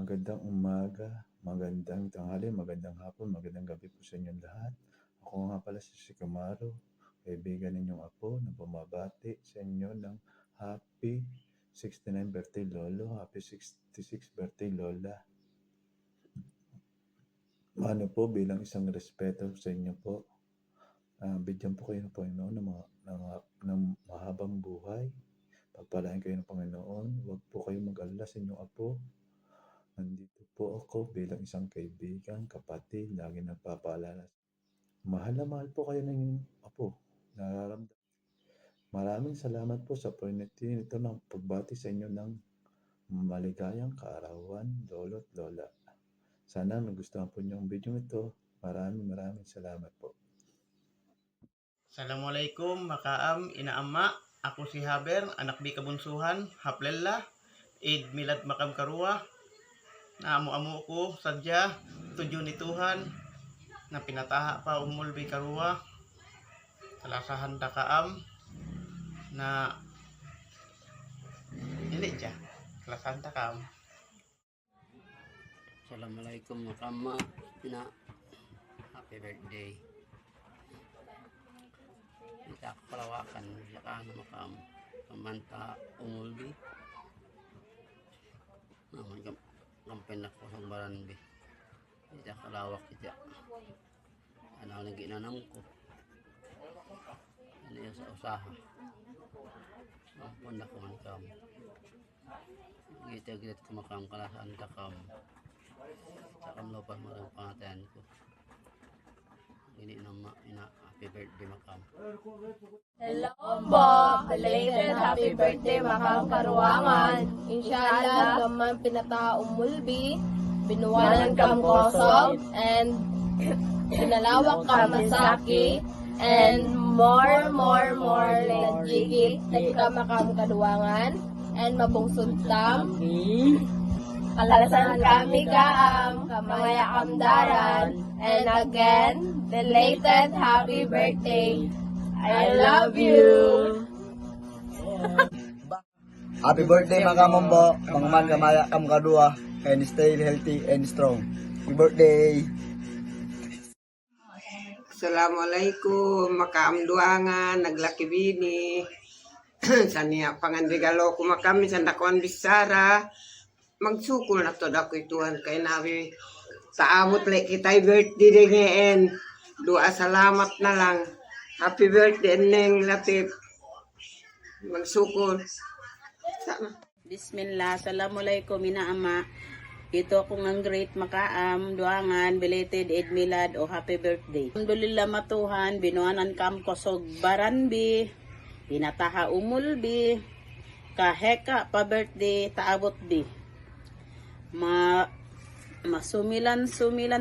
Magandang umaga, magandang tanghali, magandang hapon, magandang gabi po sa inyong lahat. Ako nga pala si Shikamaru, kaibigan ninyong apo na bumabati sa inyo ng happy 69th birthday lolo, happy 66th birthday lola. Ano po, bilang isang respeto sa inyo po, bigyan po kayo ng Panginoon ng mahabang buhay. Pagpalain kayo ng Panginoon, huwag po kayo mag-alala sa inyong apo. Nandito po ako bilang isang kaibigan, kapatid, lagi nagpapaalala. Mahal na mahal po kayo ng apo. Nararamdaman. Maraming salamat po sa opportunity nito ng pagbati sa inyo ng maligayang kaarawan, lolo at lola. Sana nagustuhan po niyo ang video ito. Maraming salamat po. Assalamualaikum, makaam, inaama. Ako si Haber, anak di kabunsuhan, haplella, Eid Milad Makam Karua. Naamu-amu ko sadya, tudyo ni Tuhan, na pinataha pa umulbi Karua. Kalasahan takaam, na hindi siya, kalasahan takaam. Assalamualaikum makama na happy birthday. Kita palawakan yakan makam pamanta umulbi. Naman kampen ako sa baranbi. Kita kalawak kita. Ano lagi nanam ko. Ano yung sa usaha. Ampun ako man kam. Kita kumakam kalasan takam. Sakam lupa mo ang pangatayan ko. Ini nama ina happy birthday makam. Hello po! Belated happy birthday Makam Karuangan. Inshallah, naman pinata umulbi, binuwanan kam kosog, and pinalawak kam masaki, and more legit, nagka Makam Karuangan, and mabungsod tam. Kalasan kami kaam, kamaya kamdaran, and again, belated happy birthday. I love you. Happy birthday mga kamombo, pangman kamaya kam kadua, and stay healthy and strong. Happy birthday. Assalamualaikum, makaamduangan, naglaki bini. Saniya panganregalo ko makami sa dakuan bisara. Magsukol na to dako ituan kay nabi taamot le kitay birthday ngayon. Dua salamat na lang. Happy birthday neng Latif. Magsukol. Bismillah, assalamualaikum inaama. Ito akong ang great makaam, duangan, belated Eid Milad o happy birthday. Alhamdulillah matuhan, binuanan kam kosog baranbi, pinataha umulbi, kaheka pa birthday, taabot bi. Masumilan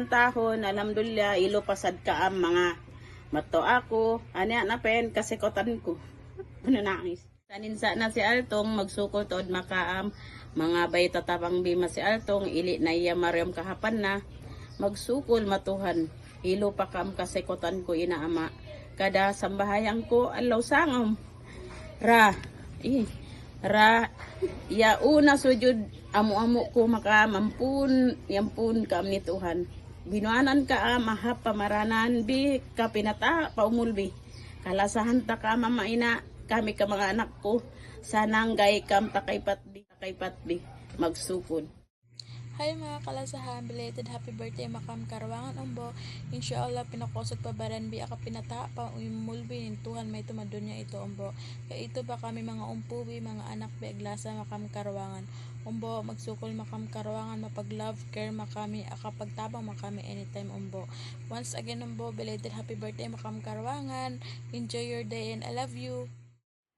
tahon, alhamdulillah, ilo pasad kaam mga mato ako, anya na pen kasi kotan ko. Ano nangis. Saninsa na si Altong, magsukol tod makaam, mga bay tatabang bima si Altong, ili na iya Mariam kahapan na, magsukol matuhan, ilo pa kam kasi kotan ko inaama, kada sambahayang ko, alaw sangom, ya una sujud, amu-amu ko makamampun, yampun kam ni Tuhan. Binuanan ka mahap pamaranan bi kapinata paumulbi. Kalasahan ta ka mamaina kami ka mga anak ko sananggay kam takaypat bi magsukod. Hi mga kalasahan, belated happy birthday Makam Karuangan umbo. Inshallah pinakosog pa baranbi aka pinata pa umulbi nin Tuhan may tumadunya ito umbo. Kaya ito ba kami mga umpubi, mga anak beglasa Makam Karuangan. Umbo magsukol Makam Karuangan, mapag love care makami aka pagtabang makami anytime umbo. Once again umbo, belated happy birthday Makam Karuangan. Enjoy your day and I love you.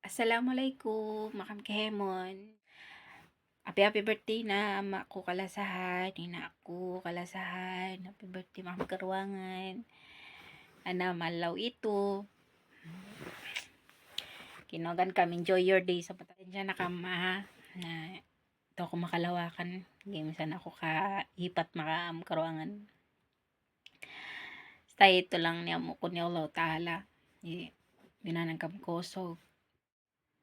Assalamualaikum, Makam Kehemon. Happy birthday na ama ko kalasahan, ina ko kalasahan. Happy birthday Makam Karuangan. Ana malaw ito. Kinogan kami enjoy your day sa patensya na kama na ito ako makalawakan. Game sana ako hipat Makam Karuangan. Stay ito lang niya mo ko ni Allah Ta'ala. Binanang kam kosog.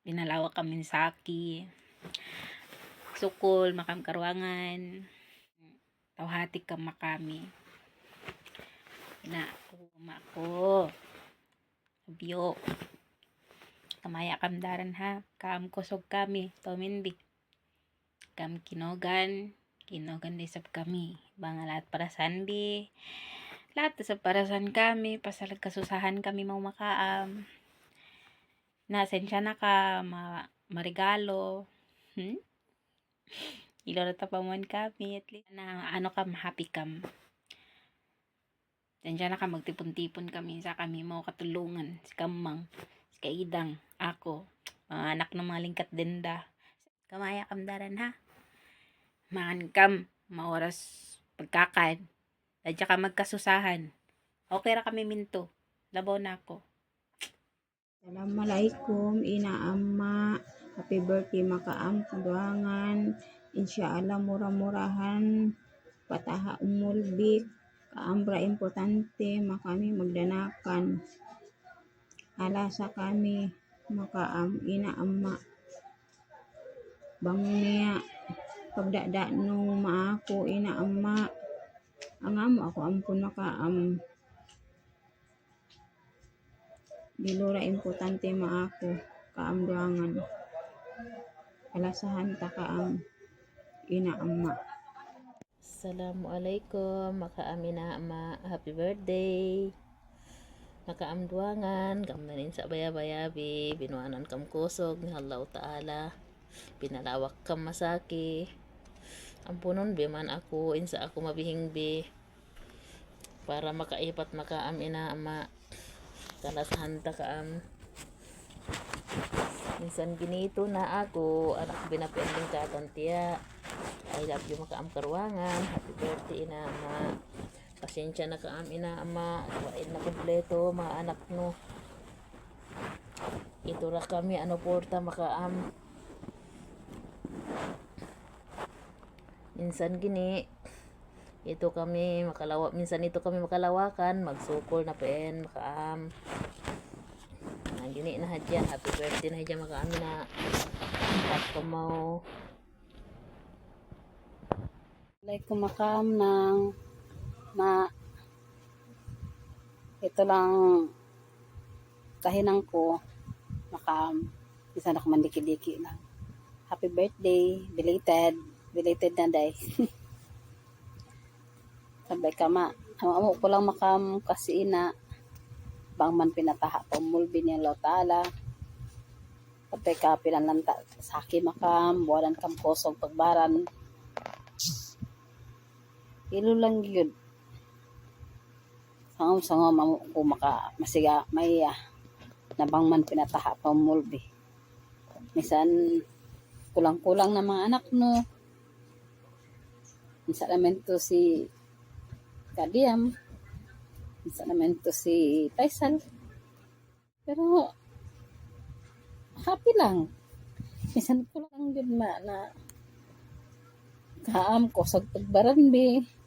Binalawa kami saki. Sukol, Makam Karuangan. tawhati ka makami. Na ako. Biyo. Kamaya kam daran ha. Kam kusog kami. Tominbi. Kam kinogan disab kami. Bangalat para sanbi. Lahat sa parasan kami. Pasalag kasusahan kami mau makaam. Nasensya na ka. Marigalo. Iloro tapamuan kami. At least na ano kam, happy kam. Sensya na ka, magtipon-tipon kami sa kami mau katulungan. Si Kamang, si Kaidang, ako. Mga anak ng mga lingkat denda. Kamaya kam daran ha. Maan kam, maoras pagkakan. Dadya ka magkasusahan. Okay ra kami minto. Labaw na ako. Assalamualaikum, ina amma. Happy birthday makaam kaduangan. Insyaallah murah-murahan. Pataha umulbik. Kaambra importante makami magdanakan. Alasa kami makaam ina amma. Bangun niya. Pagdada nung maako ina amma. Ang amo ako ampun makaam. Bilura importante maako kaamduangan. Alasahan ta kaam ina amma. Assalamualaikum, makaamina ama, happy birthday. Makaamduangan, gamnanin sa bayabayabi, binuanan kam kusog ni Allah Ta'ala, pinalawak kam masaki. Ampunon biman ako, insa ako mabihingbi, para makaipat makaamina ama, kalasahan ta kaam. Minsan ginito na ako, anak binapending katantiya. I love you makaam karuangan. Happy birthday ina ama. Pasensya na kaam ina ama. Wain na kompleto mga anak no. Ito ra kami ano porta makaam. Minsan gini ito kami makalawa, minsan ito kami makalawakan, magsukol na pen makaam. Gini na hadyan. Happy birthday na hadyan makaam na. At kumaw. Like kumakam ng ito lang kahinang ko makam isa na kumandiki-diki lang. Happy birthday, belated na day. Sabay ka ma amo ko lang makam kasi ina bang man pinataha pa mulbi ni Allah Ta'ala. Sabay ka pinalanta saki makam buwanan kam kosog pagbaran. Ilo lang yun. Sangam amo ko maka masiga may nabang man pinataha pa mulbi. Minsan kulang-kulang na mga anak no. Minsan naman to si Kadiam. Minsan naman to si Faisal. Pero happy lang. Minsan ko lang yun na kaam ko sa pagbaranbi.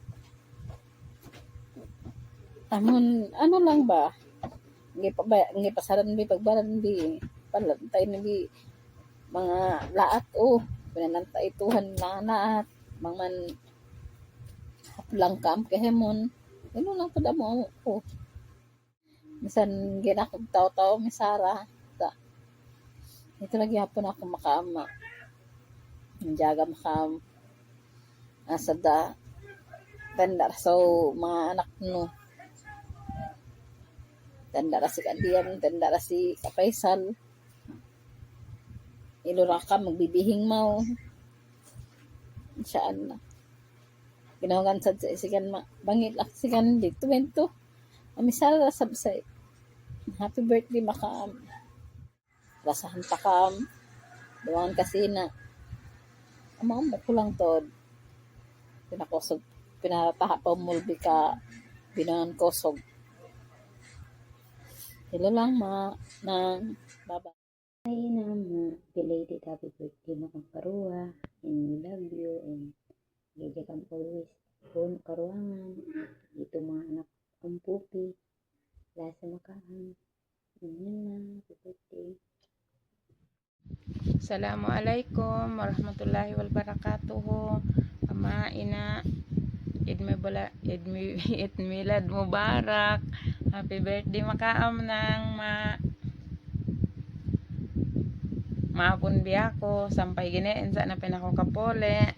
Amon ano lang ba? Ngi pasaran bi pagbaranbi. Palantay na bi mga laat pinanantay tuhan na naat mangan haplang kam kahemon. Ano lang pud mo ko. Minsan ginakog taw-taw mi Sara. Ito lagi hapon ako makaama. Jaga makam asada tanda so mga anak no. Tanda si Kadiam, tanda si Kapaisal. Ilura ka magbibihing mau. Insaan na. Ginawagan sa sikan bangit ak sikan dito bento. Amisara sabsay. Happy birthday makaam. Rasahan takam. Duwangan kasi na. Amang mo ko lang tod. Pinakosog. Pinataha pa mulbi ka. Binangan kosog. Hello lang ng baba. Hi nama, belated happy birthday makang karuwa. And we love you. And gaja kang always puno karuangan. Ito mga anak ang pupi. Lasa makaam. Yun na, happy birthday. Assalamualaikum warahmatullahi wabarakatuh. Ama ina Eid Milad Mubarak. Happy birthday makaam ng maapon biya ko. Sampay giniin sa na pinako kapole.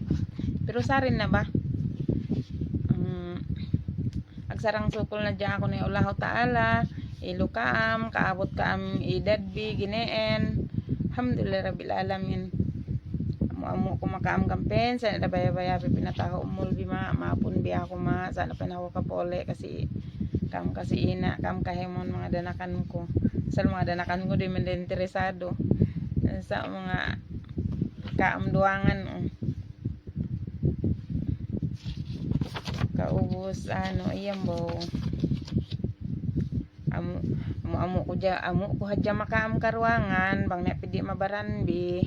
Pero sarin na ba? Agsarang sukol na dyan ako ni Allah Ta'ala. Ilo kaam, kaabot kaam idadbi, giniin. Alhamdulillah Rabbil Alamin. Amo ko makaam kampen sa nabaya-baya pinataho umulbi maapon biya ko sana pa na ako kapole kasi ina kahimon mga danakan ko sa mga danakan ko di man interesado sa mga kaamduangan kaubos iyang bo amo ko hadya makaam karuangan bang napidi mabaranbi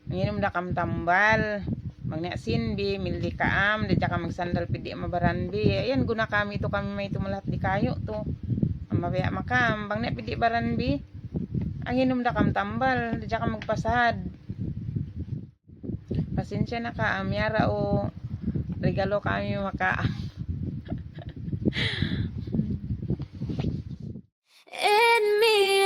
nginom da kam tambal magna sinbi mildi kaam di ka magsandal pidi mabaranbi ayan guna kami to kami may tumulat di kayo to mabaya makam bang na pidi baranbi ang inom da kam tambal di ka magpasad pasensya na kaam yara o regalo kami makaam. In me